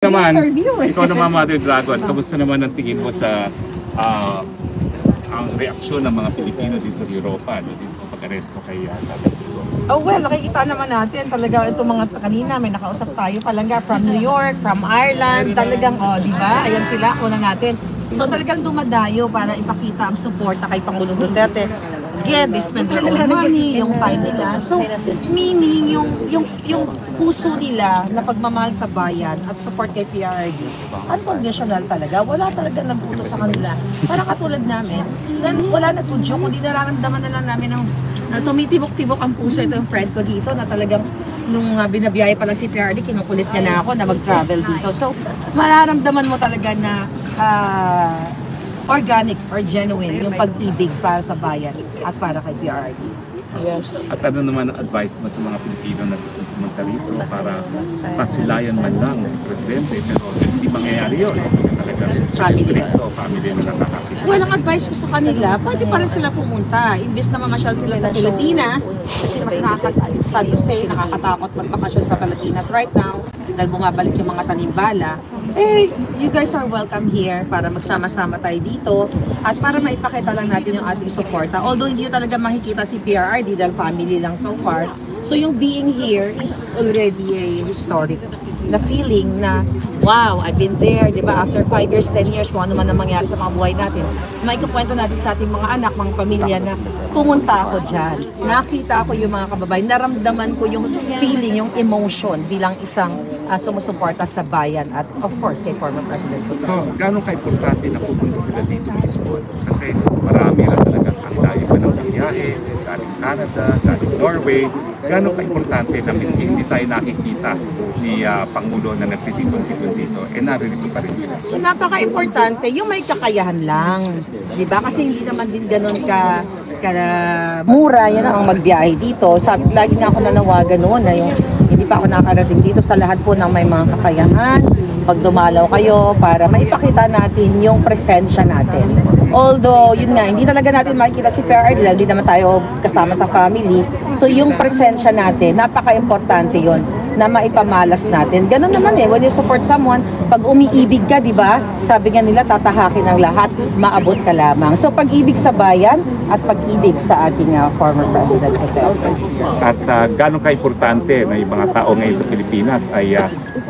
Naman, ikaw naman Mother Dragon, kamusta naman ang tingin mo sa ang reaksyon ng mga Pilipino dito sa Europa, dito sa pag-aresto kay Oh well, nakikita naman natin talaga itong mga kanina, may nakausap tayo palangga from New York, from Ireland, talagang di ba? Ayan sila, una natin. So talagang dumadayo para ipakita ang suporta kay Pangulong Duterte. Again, they spend their own money, yung time nila. So, meaning, yung puso nila na pagmamahal sa bayan at support kay PRRD, unconditional talaga. Wala talaga nagputo sa kanila. Parang katulad namin, wala nagpudyo, kundi nararamdaman na lang namin na tumitibok-tibok ang puso. Ito yung friend ko dito na talagang nung binabiyahe pa lang si PRRD, kinukulit niya na ako na mag-travel dito. So, mararamdaman mo talaga na organic or genuine yung pag-ibig para sa bayan at para kay PRRD. Yes. At ano naman ang advice mo sa mga Pilipino na gusto pumunta rito para pasilayan man lang si Presidente, pero hindi mangyayari yun kasi talagang family na nakakakita. Walang advice ko sa kanila, pwede pa rin sila pumunta. Imbes na mamasyal sila sa Pilipinas, kasi mas nakakatakot magbakasyon sa Pilipinas right now, dahil bumabalik yung mga tanimbala. You guys are welcome here para magsama-sama tayo dito at para maipakita lang natin yung ating suporta. Although hindi talaga makikita si PRRD dahil family lang so far. So yung being here is already a historic na feeling na wow, I've been there, di ba? After 5 years, 10 years, kung ano man ang mangyari sa mga buhay natin, may kukwento natin sa ating mga anak, mga pamilya na pumunta ako dyan. Nakita ko yung mga kababayan, naramdaman ko yung feeling, yung emotion bilang isang sumusuporta sa bayan at of course kay former President Duterte. So, gano'ng ka-importante na pupunta sila dito mismo? Kasi marami na talagang ang layo pa ng biyahe, galing Canada, galing Norway. Gano'ng ka-importante na miski hindi tayo nakikita ni Pangulo na nagtitipon-tipon dito, naririto pa rin sila. Napaka-importante, yung may kakayahan lang. Di ba? Kasi hindi naman din ganun mura yan ang magbiyahe dito. Lagi nga ako nanawagan noon na yung hindi pa ako nakarating dito sa lahat po ng may mga kakayahan. Pag dumalaw kayo para maipakita natin yung presensya natin. Although, yun nga, hindi talaga natin makikita si PRRD dahil hindi naman tayo kasama sa family. So, yung presensya natin, napaka-importante yun na maipamalas natin. Ganun naman when you support someone, pag umiibig ka, di ba? Sabi nga nila, tatahakin ang lahat, maabot ka lamang. So, pag-ibig sa bayan at pag-ibig sa ating former President Duterte. At gano'ng ka-importante na yung mga tao ngayon sa Pilipinas ay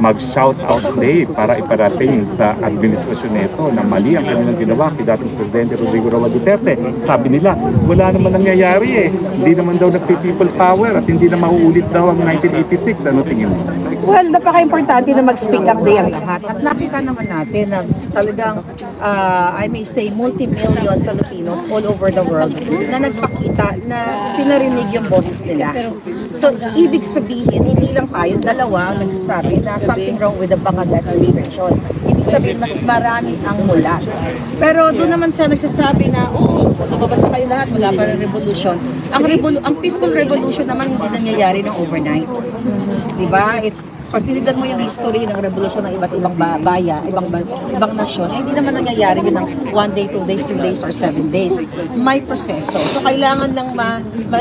mag-shout out day para iparating sa administrasyon nito na mali ang kanilang ginawa kay dating Presidente Rodrigo Roa Duterte. Sabi nila, wala naman nangyayari Hindi naman daw nagpi-people power at hindi na mauulit daw ang 1986. Ano tingin mo? Well, napaka-importante na mag-speak up day ang lahat. At nakita naman natin na talagang, I may say, multi-million Filipinos all over the world na nagpakita na pinarinig yung boses nila. So, ibig sabihin, hindi lang tayo dalawa nagsasabi na something wrong with the Bangag administration. Ibig sabihin, mas marami ang mulat. Pero doon naman siya nagsasabi na, lumabas na kayo lahat, wala pa rin revolution. Ang peaceful revolution naman hindi nangyayari ng overnight. Diba? Pag tinignan mo yung history ng revolusyon ng iba't ibang bayan, ibang nasyon, hindi naman nangyayari yun ng 1 day, 2 days, 3 days, or 7 days. May proseso. So, kailangan lang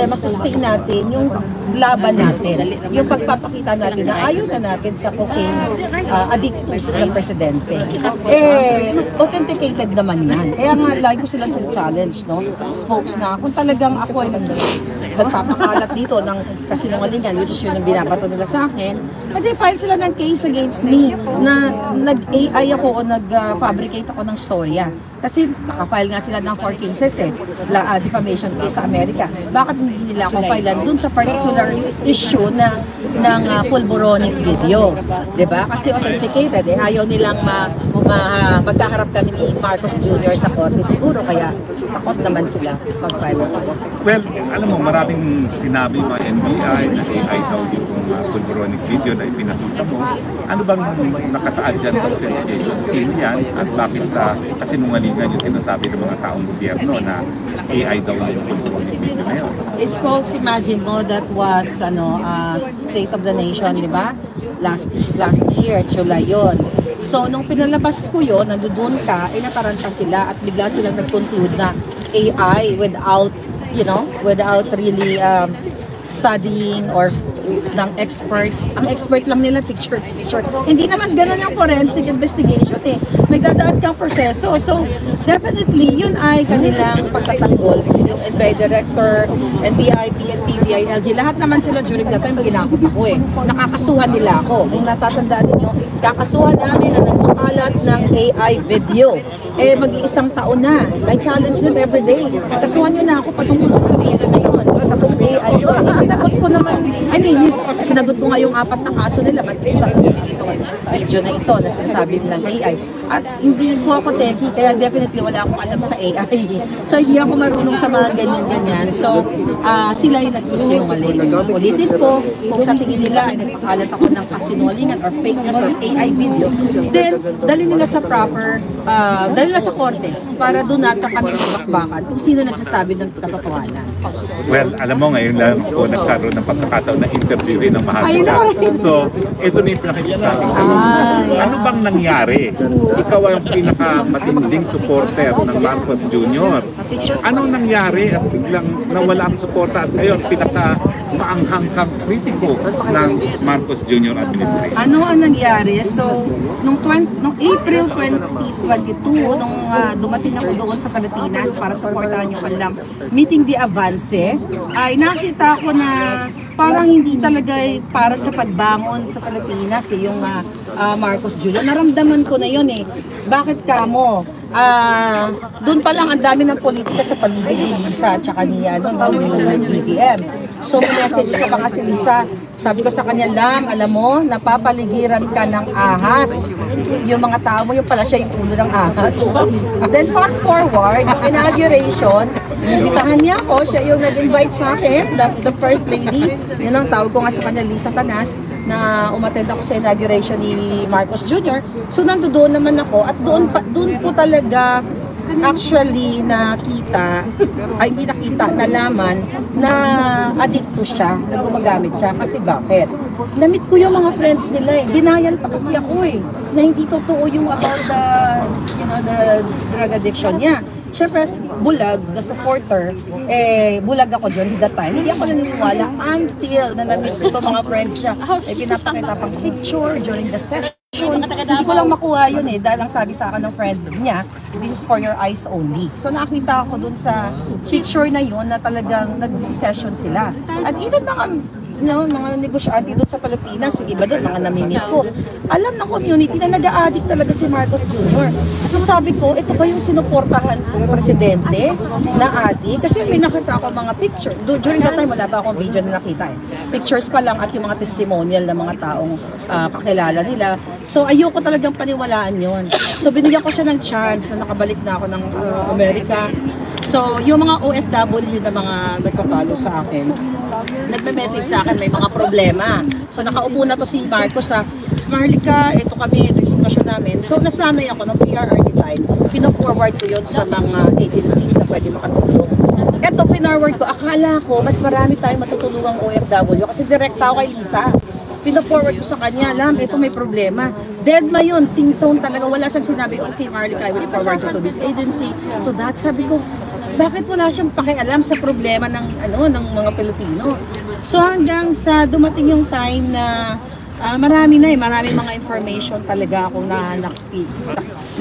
ma-sustain natin yung laban natin. Yung pagpapakita natin na ayaw na natin sa cocaine addictus ng presidente. Authenticated naman yan. Kaya nga, lagi ko silang challenge, no? Spokes na, kung talagang ako ay nagpapakalat dito ng kasinungalingan, which is yun ang binabato nila sa akin, file sila ng case against me na nag-AI ako o nag-fabricate ako ng storya. Kasi nakafile nga sila ng 4 cases defamation case sa Amerika. Bakit hindi nila ako filean dun sa particular issue ng pulboronic video? Diba? Kasi authenticated. Ayaw nilang magkaharap kami ni Marcos Jr. sa korte. Siguro kaya takot naman sila mag-file. Well, alam mo, maraming sinabi mga NBI na AI daw yung pulboronic video na ipinakita mo. Ano bang nakasaad dyan sa authentication? Sino yan? At bakit kasinungalingan yung sinasabi ng mga taong gobyerno na AI daw yung pulboronic video na yun? Folks, imagine mo, that was State of the Nation, di ba? Last year, July yun. So, nung pinalabas ko yun, nandoon ka, nataranta sila at bigla silang nag-conclude na AI without really studying or ng expert Ang expert lang nila, picture. Hindi naman ganun yung forensic investigation eh. May dadaan kang proseso. So, definitely, yun ay kanilang pagtatanggol. So, yung NBI Director, NBI, PNP, DILG, lahat naman sila during that time, ginakot ako eh. Nakakasuhan nila ako. Kung natatandaan ninyo, kakasuhan namin na nagpakalat ng AI video. Eh, mag-iisang taon na. I challenge them every day. Kasuhan nyo na ako patungkol sa video na yun. Tapos AI yun. Eh, sinagot ko naman, sinagot ko nga yung 4 na kaso nila. Ba't yung sasagot itong video na ito na sinasabi nilang AI. At hindi po ako techie, kaya definitely wala akong alam sa AI. So, hindi ako marunong sa mga ganyan-ganyan. So, sila yung nagsisinungaling. Ulitin ko, kung sa tingin nila ay nagpakalat ako ng kasinungalingan or fake news or AI video, then, dali nila sa proper, dali nila sa korte para doon natin kami bakbakan kung sino nagsasabi ng katotohanan. Well, alam mo, ngayon lang po nagkaroon ng pagkakataon na interviewin ng Mahal. So, ito na yung pinakikita. Ano bang nangyari? Ikaw ang pinakamatinding supporter ng Marcos Jr. Anong nangyari at biglang nawala ang suporta at ngayon pinaka-maanghang kang kritiko ng Marcos Jr. administration? Ano ang nangyari? So, nung April 2022, nung dumating ako doon sa Pilipinas para supportahan yung kanilang meeting di avance, ay nakita ko na parang hindi talaga para sa pagbangon sa Pilipinas yung Marcos Jr. Naramdaman ko na yun eh. Bakit kamo? Doon pa lang ang dami ng politika sa paligid ni Lisa at saka ni BBM. So, message ko pa nga si Lisa. Sabi ko sa kanya, Lam, alam mo, napapaligiran ka ng ahas. Yung mga tao mo, yung pala siya yung ulo ng ahas. Then fast forward, yung inauguration, inibitahan niya ako, siya yung nag-invite sa akin, the first lady. Yun ang tawag ko nga sa kanya, Lisa Tanas, na umattend ako sa inauguration ni Marcos Jr. So nandoon naman ako at doon ko talaga actually nakita, nalaman na addicto siya, na gumagamit siya. Kasi bakit? Namit ko yung mga friends nila eh. Denial pa kasi ako eh, na hindi totoo yung about the drug addiction niya. Siyempre, bulag, the supporter, bulag ako dyan that time. Hindi ako naniniwala until na namit ko itong mga friends niya. Pinapakita pang picture during the session. Hindi ko lang makuha yun eh, dahil ang sabi sa akin ng friend niya, this is for your eyes only. So nakita ako dun sa picture na yun na talagang nag-session sila. At even mga negosyante doon sa Pilipinas, yung iba doon, mga namimit ko. Alam ng community na nag-a-addict talaga si Marcos Jr. So sabi ko, ito ba yung sinuportahan ng presidente na addict? Kasi may nakita ako mga picture. During that time, wala pa akong video na nakita eh. Pictures pa lang at yung mga testimonial ng mga taong kakilala nila. So ayoko talagang paniwalaan yon. So binigyan ko siya ng chance na nakabalik na ako ng Amerika. So yung mga OFW na mga nagpa-follow sa akin, nagme-message sa akin, may mga problema. So nakaupo na to si Marcos sa Marlica, ito kami, ito yung sitwasyon namin. So nasanay ako ng PRRD Times. Pino-forward ko yun sa mga agencies na pwede makatulong. Ito, pin-forward ko, akala ko mas marami tayong matutulungang OFW kasi direkta ako kay Lisa. Pino-forward ko sa kanya, Lam, ito may problema. Deadma yun, sing-zone talaga. Wala siyang sinabi, okay Marlica, I will forward to this agency, to that. Sabi ko, bakit wala siyang pakialam sa problema ng mga Pilipino? So hanggang sa dumating yung time na maraming mga information talaga akong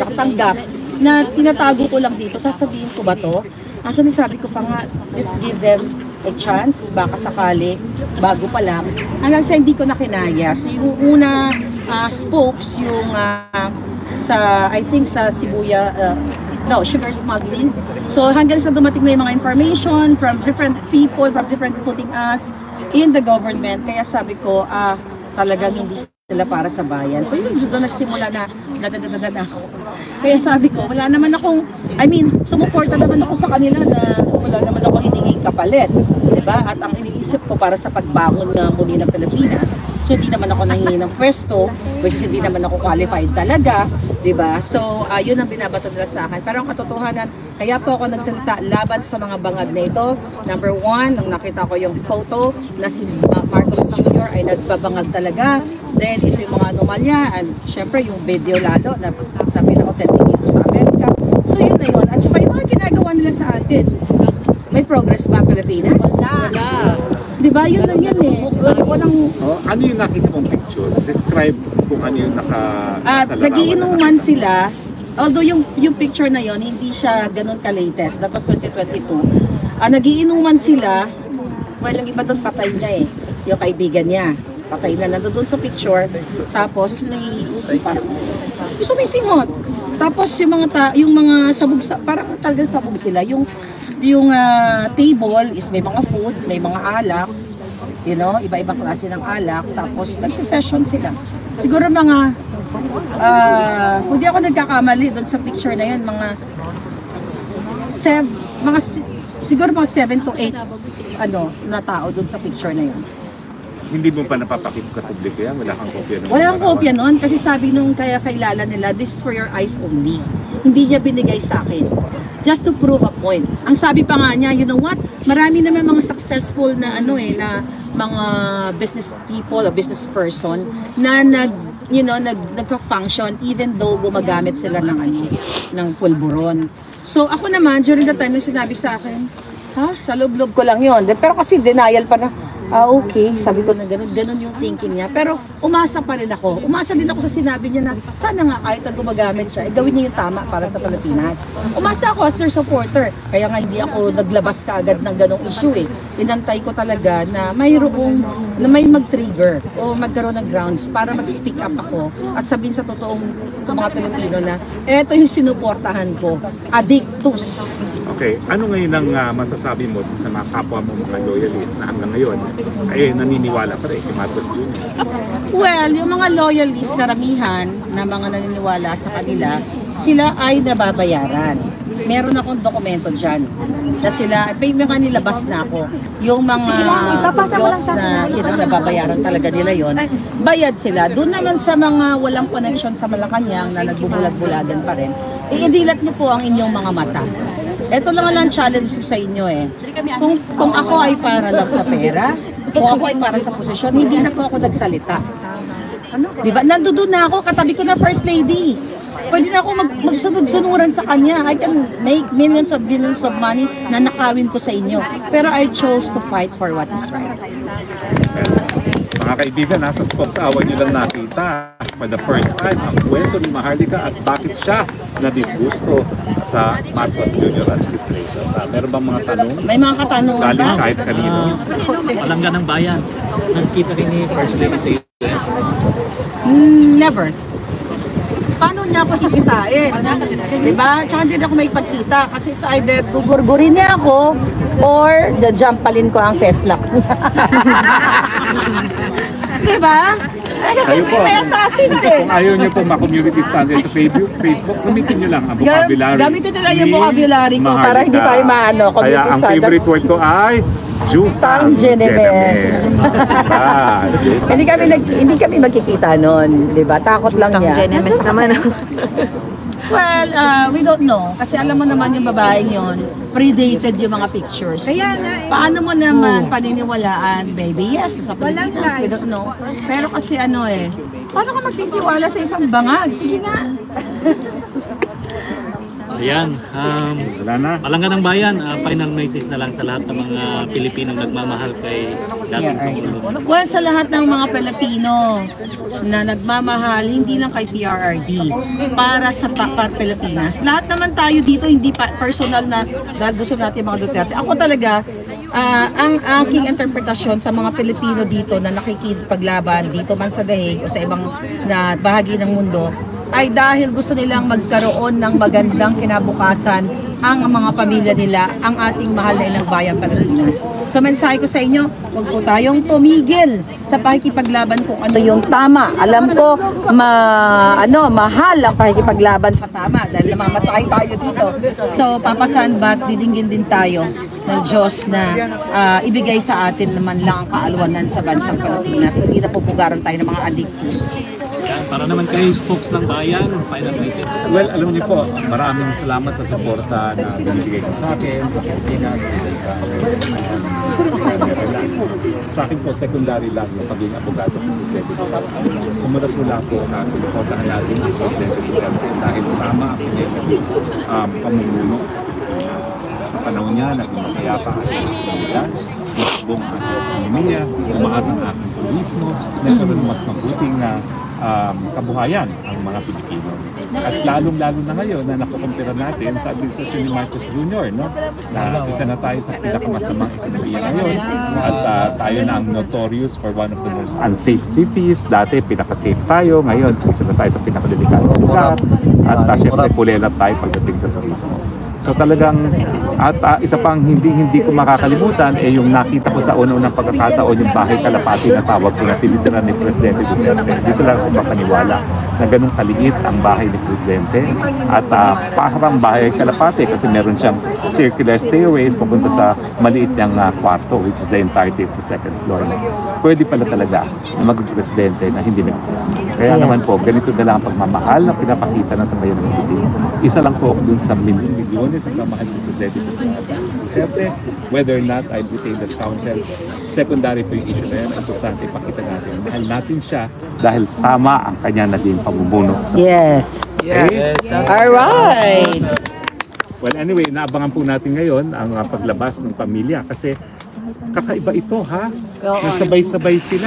nakatanggap na tinatago ko lang dito. Sasabihin ko ba to? Actually sabi ko pa nga, let's give them a chance, baka sakali, bago pa lang. Hanggang sa hindi ko na kinaya. So yung una spokes yung I think sa Sibuya, sugar smuggling. So hanggang sa dumating na yung mga information from different people, from different putting us in the government. Kaya sabi ko, talagang hindi sila para sa bayan. So yun, doon nagsimula na ako. Kaya sabi ko, wala naman akong, sumuporta naman ako sa kanila na wala naman akong hiningin kapalit. Diba? At ang iniisip ko para sa pagbangon na muli ng Pilipinas. So hindi naman ako nangingi ng pwesto, which hindi naman ako qualified talaga. Diba? So yun ang binabato nila sa akin. Pero ang katotohanan, kaya po ako nagsalita laban sa mga bangag na ito. Number one, nang nakita ko yung photo na si Marcos Jr. ay nagbabangag talaga. Then ito yung mga anomalya and syempre yung video lalo na pinaka-authentic dito sa Amerika. So yun na yun. At saka yung mga ginagawa nila sa atin. May progress ba ang Pilipinas? Wala. Di ba? Yun lang yun eh. Walang... Oh, ano yung nakita mong picture? Describe kung ano yung nasa larawan. Nagiinuman sila. Although yung picture na yon hindi siya ganun ka-latest. That was 2022. Nagiinuman sila. Well, yung iba doon patay niya eh. Yung kaibigan niya. Patay na nandun sa picture. Tapos may sumisingot. Tapos yung mga sabog, parang talagang sabog sila. Yung table is may mga food, may mga alak, you know, iba-ibang klase ng alak. Tapos nagsisession sila. Siguro mga hindi ako nagkakamali doon sa picture na yun, siguro mga 7 to 8 na tao doon sa picture na yun. Hindi mo pa napapakita sa publiko yan? Wala kang kopya nun? Wala kang kopya nun kasi sabi nung kailala nila, this is for your eyes only. Hindi niya binigay sa akin. Just to prove a point. Ang sabi pa nga niya, you know what? Marami naman mga successful na na mga business people o business person na nagpa-function even though gumagamit sila ng pulburon. So ako naman, during the time na sinabi sa akin, sa loob-loob ko lang yon. Pero kasi denial pa na, okay, sabi ko na ganun yung thinking niya. Pero umasa pa rin ako. Umasa din ako sa sinabi niya na sana nga kahit na gumagamit siya, gawin niya yung tama para sa Pilipinas. Umasa ako as their supporter. Kaya nga hindi ako naglabas kaagad ng ganong issue eh. Inantay ko talaga na may mag-trigger o magkaroon ng grounds para mag-speak up ako at sabihin sa totoong mga Pilipino na eto yung sinuportahan ko. Addictus. Okay, ano ngayon ang masasabi mo sa mga kapwa mo mga loyalists na hanggang ngayon ay naniniwala pa rin kay Marcos Jr.? Well, yung mga loyalists karamihan na mga naniniwala sa kanila, sila ay nababayaran. Meron akong dokumento dyan na sila, may mga nilabas na ako. Yung mga jobs na nababayaran talaga nila yon, bayad sila. Doon naman sa mga walang connection sa Malacanang na nagbubulag-bulagan pa rin, idilat niyo po ang inyong mga mata. Ito lang ang challenge sa inyo eh. Kung ako ay para lang sa pera, kung ako ay para sa posisyon, hindi na po ako nagsalita. Diba? Nandoon na ako, katabi ko na First Lady. Pwede na ako magsunod-sunuran sa kanya. I can make millions of billions of money na nakawin ko sa inyo. Pero I chose to fight for what is right. Mga kaibigan, nasa spokes-awan nyo lang nakita for the first time ang kwento ni Maharlika at bakit siya na-disgusto sa Marcos Jr. administration. Meron bang mga tanong? May mga katanungan ba? Galing kahit kanino. Palangga ng bayan. Nagkita rin ni First Lady sa Never. Paano niya ako kikitain? Diba? Tsaka hindi ako may pagkita kasi it's either gugurgurin niya ako or jajampalin ko ang feslak. Diba? Kasi may assassins eh. Kung ayaw niyo po ma-community standard sa Facebook, gamitin niyo lang ang vocabulary. Gamitin nila yung vocabulary ko para hindi tayo Kaya community ang standard. favorite word ko ay Jutang Genemes. Hindi kami magkikita noon, 'di ba? Takot lang niya. Genemes naman. Well, we don't know. Kasi alam mo naman yung babaeng yon, predated yung mga pictures. Paano mo naman paniniwalaan, baby? Yes, sa Pilipinas, we don't know. Pero kasi paano ka magtitiwala sa isang bangag? Sige nga. Ayan. Wala na. Palangga ng bayan, final message na lang sa lahat ng mga Pilipinong nagmamahal kay dating Pangulong. Well, sa lahat ng mga Pilipino na nagmamahal, hindi lang kay PRRD, para sa tapat Pilipinas. Lahat naman tayo dito, hindi personal na dahil gusto natin mga Duterte. Ako talaga, ang aking interpretasyon sa mga Pilipino dito na nakikipaglaban dito man sa Dahig o sa ibang na bahagi ng mundo, ay dahil gusto nilang magkaroon ng magandang kinabukasan ang mga pamilya nila, ang ating mahal na inang bayan Pilipinas. So mensahe ko sa inyo, huwag po tayong tumigil sa pakikipaglaban kung ano yung tama. Alam ko, mahal ang pakikipaglaban sa tama dahil namamasakay tayo dito. So papasan ba't didinggin din tayo ng Diyos na ibigay sa atin naman lang ang kaalwanan sa bansang Pilipinas. Hindi na pupugaran tayo ng mga addictus. Ayan, para naman kay spokes ng bayan, final message. Well, alam niyo po, maraming salamat sa suporta na binibigay niyo sa akin, sa Pilipinas, sa Netherlands. Sa akin po, secondary lang yung pagiging abogado ng Presidente. Sumunod po lang po na sinuportahan natin ang Presidente Duterte dahil tama ang pinagiging pamumuno sa Pilipinas. Sa panahon niya, naging mapayapa ang Pilipinas. tumakbo ang ating ekonomiya, tumaas ang ating turismo, nagkaroon ng mas mabuting kabuhayan ang mga Pilipino. At lalong-lalo na ngayon na nakukumpira natin sa administrasyon ni Marcos Jr. No? Na isa na tayo sa pinakamasamang ekonomiya ngayon at tayo na ang notorious for one of the most unsafe cities. Dati pinaka-safe tayo, ngayon isa na tayo sa pinakadelikadong lugar at syempre pulelat tayo pagdating sa turismo. So talagang, at isa pang hindi ko makakalimutan yung nakita ko sa una-unang pagkakataon yung bahay kalapati na tawag ko na tinitira ni Presidente Duterte. Dito lang ako makaniwala na ganun kaliit ang bahay ni Presidente at parang bahay kalapati kasi meron siyang circular stairways papunta sa maliit niyang kwarto which is the entirety of the second floor. Pwede pala talaga na maging Presidente na hindi nagpapalala. Kaya naman po, ganito na lang ang pagmamahal na pinapakita ng sambayan ng Pilipino. Isa lang po dun sa milyones ang pamahal ng Presidente Duterte. Whether or not I retain this council, secondary po yung issue na yan. Importante ipakita natin. Mahal natin siya dahil tama ang kanya naging pamumuno. Yes. Okay? Alright. Well, anyway, naabangan po natin ngayon ang paglabas ng pamilya kasi kakaiba ito ha. Nagsabay-sabay sila.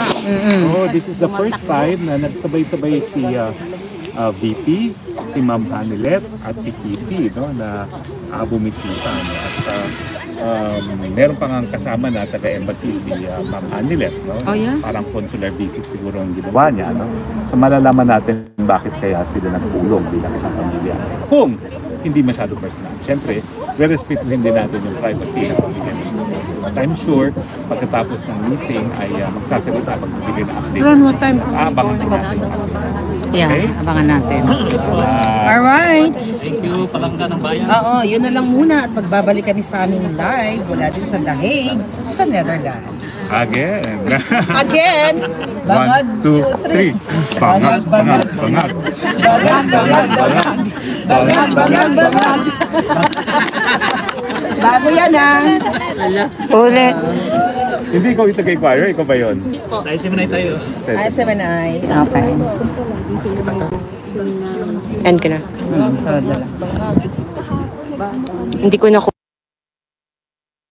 Oh, this is the first time na nagsabay-sabay si VP, si Ma'am Hanilet at si Kitty no, na bumisita. No? At meron pang kasama na taga-embassy si Ma'am Hanilet. No? Oh, yeah? Parang consular visit siguro ang ginawa niya. No? So malalaman natin bakit kaya sila nagpulong bilang isang pamilya. Kung hindi masyado personal. Siyempre, re-respetuhin din natin yung privacy ng pamilya. But I'm sure, pagkatapos ng meeting ay magsasalita, magbibigay ng update. Around what time? Abangan po natin. Yeah, Okay? abangan natin. Alright. Thank you, Palangga ng Bayan. Oo, yun na lang muna at magbabalik kami sa aming live mula din sa The Hague, sa Netherlands. Again. Again, bangag, 1, 2, 3. Bangag, bangag, bangag. bangag, bangag, bangag. Bangag, bangag, bangag. Bago yan Ulit. Hindi ikaw yung taga-inquire, ikaw ba yun? Tayo simanay tayo. Ay, 7 Okay. End ko na. Todo lang. Hindi ko na